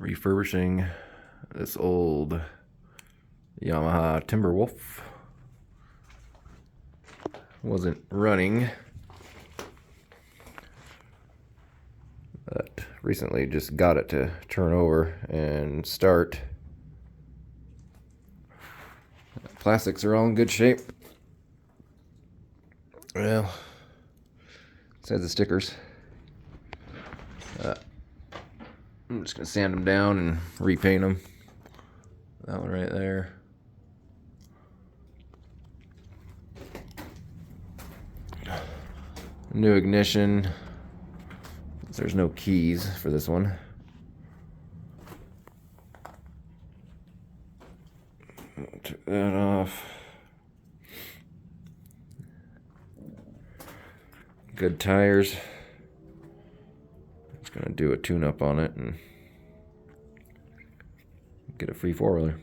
refurbishing this old Yamaha Timberwolf. Wasn't running, but recently just got it to turn over and start. Plastics are all in good shape. Well, besides the stickers. I'm just going to sand them down and repaint them. That one right there. New ignition. There's no keys for this one. Took that off. Good tires. Just gonna do a tune-up on it and get a free four-wheeler.